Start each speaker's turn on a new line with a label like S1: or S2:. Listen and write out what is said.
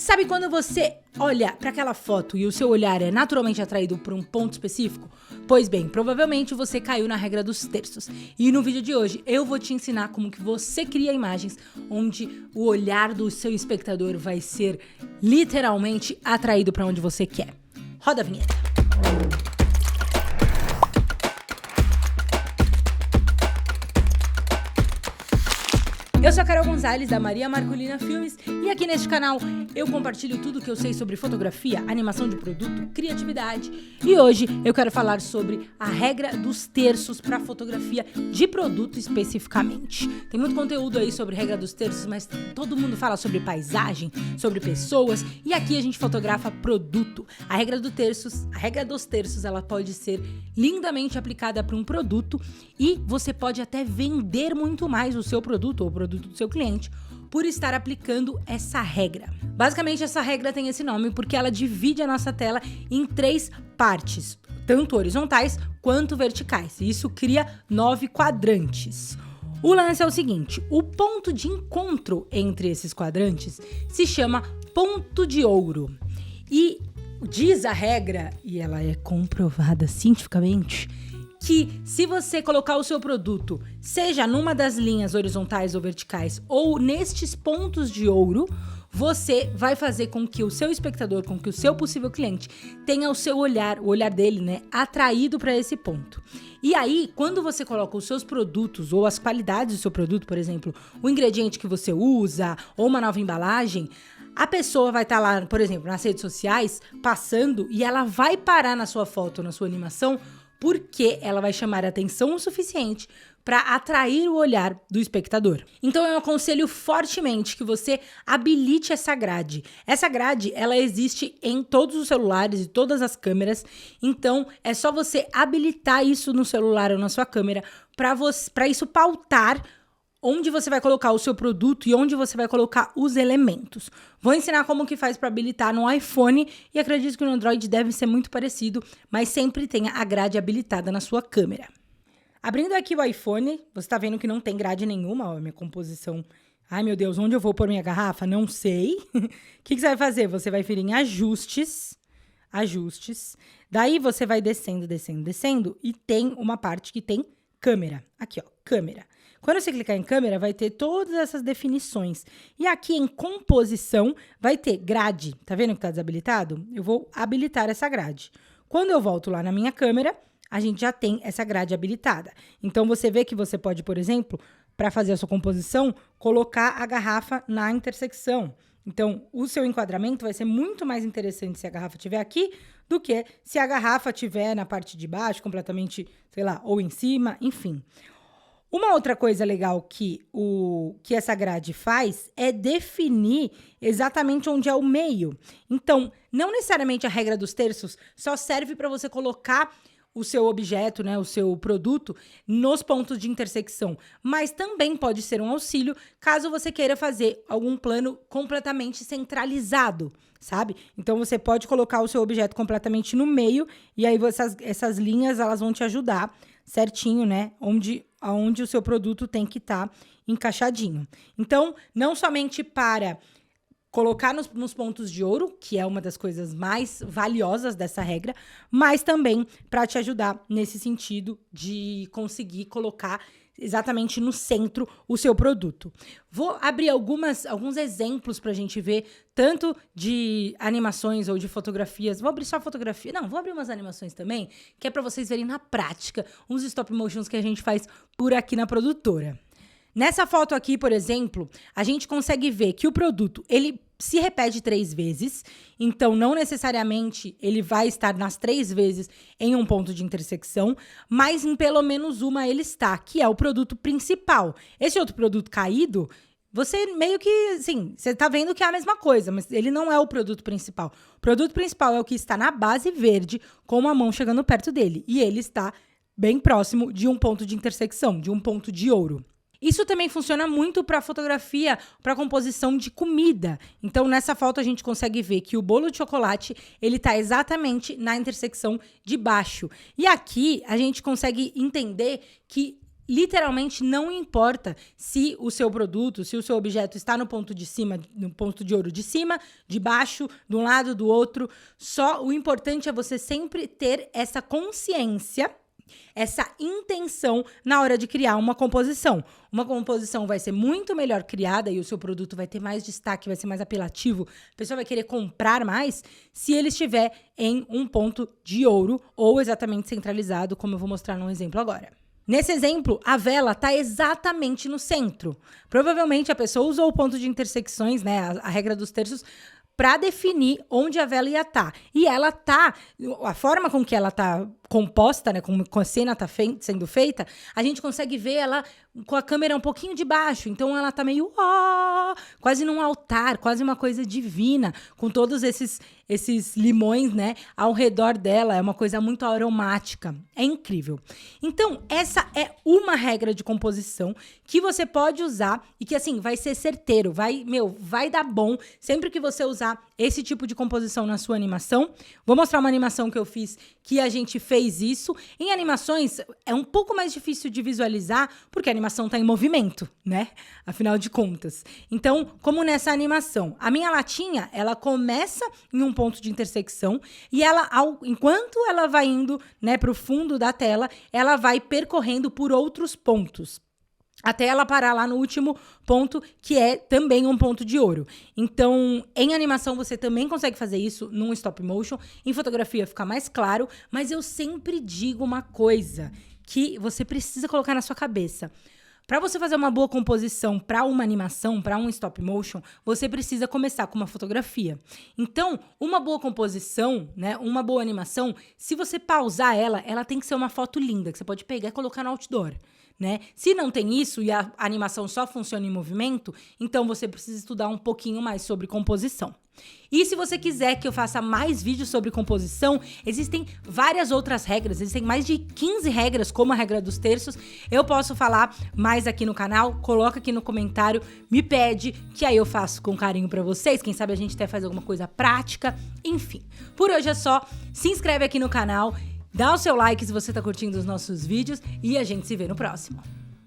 S1: Sabe quando você olha para aquela foto e o seu olhar é naturalmente atraído por um ponto específico? Pois bem, provavelmente você caiu na regra dos terços. E no vídeo de hoje eu vou te ensinar como que você cria imagens onde o olhar do seu espectador vai ser literalmente atraído para onde você quer. Roda a vinheta. Eu sou a Carol Gonzalez, da Maria Marcolina Filmes, e aqui neste canal eu compartilho tudo que eu sei sobre fotografia, animação de produto, criatividade. E hoje eu quero falar sobre a regra dos terços para fotografia de produto especificamente. Tem muito conteúdo aí sobre regra dos terços, mas todo mundo fala sobre paisagem, sobre pessoas, e aqui a gente fotografa produto. A regra dos terços, ela pode ser lindamente aplicada para um produto e você pode até vender muito mais o seu produto ou o produto do seu cliente por estar aplicando essa regra. Basicamente, essa regra tem esse nome porque ela divide a nossa tela em 3 partes, tanto horizontais quanto verticais. E isso cria 9 quadrantes. O lance é o seguinte: o ponto de encontro entre esses quadrantes se chama ponto de ouro. E diz a regra, e ela é comprovada cientificamente, que se você colocar o seu produto, seja numa das linhas horizontais ou verticais, ou nestes pontos de ouro, você vai fazer com que o seu espectador, com que o seu possível cliente tenha o seu olhar, o olhar dele, né, atraído para esse ponto. E aí, quando você coloca os seus produtos ou as qualidades do seu produto, por exemplo, o ingrediente que você usa ou uma nova embalagem, a pessoa vai estar lá, por exemplo, nas redes sociais, passando e ela vai parar na sua foto, na sua animação, porque ela vai chamar a atenção o suficiente para atrair o olhar do espectador. Então eu aconselho fortemente que você habilite essa grade. Essa grade, ela existe em todos os celulares e todas as câmeras, então é só você habilitar isso no celular ou na sua câmera para isso pautar onde você vai colocar o seu produto e onde você vai colocar os elementos. Vou ensinar como que faz para habilitar no iPhone e acredito que no Android deve ser muito parecido, mas sempre tenha a grade habilitada na sua câmera. Abrindo aqui o iPhone, você está vendo que não tem grade nenhuma, ó, minha composição. Ai meu Deus, onde eu vou pôr minha garrafa? Não sei. O que você vai fazer? Você vai vir em ajustes, daí você vai descendo e tem uma parte que tem câmera. Aqui, ó, câmera. Quando você clicar em câmera, vai ter todas essas definições. E aqui em composição, vai ter grade. Tá vendo que tá desabilitado? Eu vou habilitar essa grade. Quando eu volto lá na minha câmera, a gente já tem essa grade habilitada. Então, você vê que você pode, por exemplo, para fazer a sua composição, colocar a garrafa na intersecção. Então, o seu enquadramento vai ser muito mais interessante se a garrafa estiver aqui do que se a garrafa estiver na parte de baixo, completamente, sei lá, ou em cima, enfim. Uma outra coisa legal que essa grade faz é definir exatamente onde é o meio. Então, não necessariamente a regra dos terços só serve para você colocar o seu objeto, né, o seu produto, nos pontos de intersecção, mas também pode ser um auxílio caso você queira fazer algum plano completamente centralizado, sabe? Então, você pode colocar o seu objeto completamente no meio e aí essas linhas elas vão te ajudar certinho, né, aonde o seu produto tem que estar encaixadinho. Então, não somente para colocar nos pontos de ouro, que é uma das coisas mais valiosas dessa regra, mas também para te ajudar nesse sentido de conseguir colocar exatamente no centro o seu produto. Vou abrir alguns exemplos para a gente ver, tanto de animações ou de fotografias. Vou abrir só fotografia. Não, vou abrir umas animações também, que é para vocês verem na prática uns stop motions que a gente faz por aqui na produtora. Nessa foto aqui, por exemplo, a gente consegue ver que o produto, ele se repete 3 vezes, então não necessariamente ele vai estar nas 3 vezes em um ponto de intersecção, mas em pelo menos uma ele está, que é o produto principal. Esse outro produto caído, você meio que, assim, você tá vendo que é a mesma coisa, mas ele não é o produto principal. O produto principal é o que está na base verde, com uma mão chegando perto dele, e ele está bem próximo de um ponto de intersecção, de um ponto de ouro. Isso também funciona muito para fotografia, para composição de comida. Então, nessa foto a gente consegue ver que o bolo de chocolate, ele tá exatamente na intersecção de baixo. E aqui a gente consegue entender que literalmente não importa se o seu produto, se o seu objeto está no ponto de cima, no ponto de ouro de cima, de baixo, de um lado, do outro. Só o importante é você sempre ter essa consciência, essa intenção na hora de criar uma composição. Uma composição vai ser muito melhor criada e o seu produto vai ter mais destaque, vai ser mais apelativo. A pessoa vai querer comprar mais se ele estiver em um ponto de ouro ou exatamente centralizado, como eu vou mostrar num exemplo agora. Nesse exemplo, a vela está exatamente no centro. Provavelmente a pessoa usou o ponto de intersecções, né, a regra dos terços, para definir onde a vela ia estar. E ela tá, a forma com que ela tá composta, né, como a cena tá sendo feita, a gente consegue ver ela com a câmera um pouquinho de baixo. Então ela tá meio quase num altar, quase uma coisa divina, com todos esses limões, né, ao redor dela. É uma coisa muito aromática. É incrível. Então, essa é uma regra de composição que você pode usar e que, assim, vai ser certeiro, vai dar bom sempre que você usar esse tipo de composição na sua animação. Vou mostrar uma animação que eu fiz que a gente fez isso. Em animações, é um pouco mais difícil de visualizar, porque a animação está em movimento, né? Afinal de contas. Então, como nessa animação, a minha latinha, ela começa em um ponto de intersecção e ela, enquanto ela vai indo, né, para o fundo da tela, ela vai percorrendo por outros pontos, até ela parar lá no último ponto, que é também um ponto de ouro. Então, em animação, você também consegue fazer isso num stop motion. Em fotografia fica mais claro, mas eu sempre digo uma coisa que você precisa colocar na sua cabeça. Para você fazer uma boa composição para uma animação, para um stop motion, você precisa começar com uma fotografia. Então, uma boa composição, né, uma boa animação, se você pausar ela tem que ser uma foto linda, que você pode pegar e colocar no outdoor. Né? Se não tem isso e a animação só funciona em movimento, então você precisa estudar um pouquinho mais sobre composição. E se você quiser que eu faça mais vídeos sobre composição, existem várias outras regras, existem mais de 15 regras, como a regra dos terços. Eu posso falar mais aqui no canal, coloca aqui no comentário, me pede, que aí eu faço com carinho pra vocês. Quem sabe a gente até faz alguma coisa prática, enfim. Por hoje é só, se inscreve aqui no canal, dá o seu like se você tá curtindo os nossos vídeos e a gente se vê no próximo.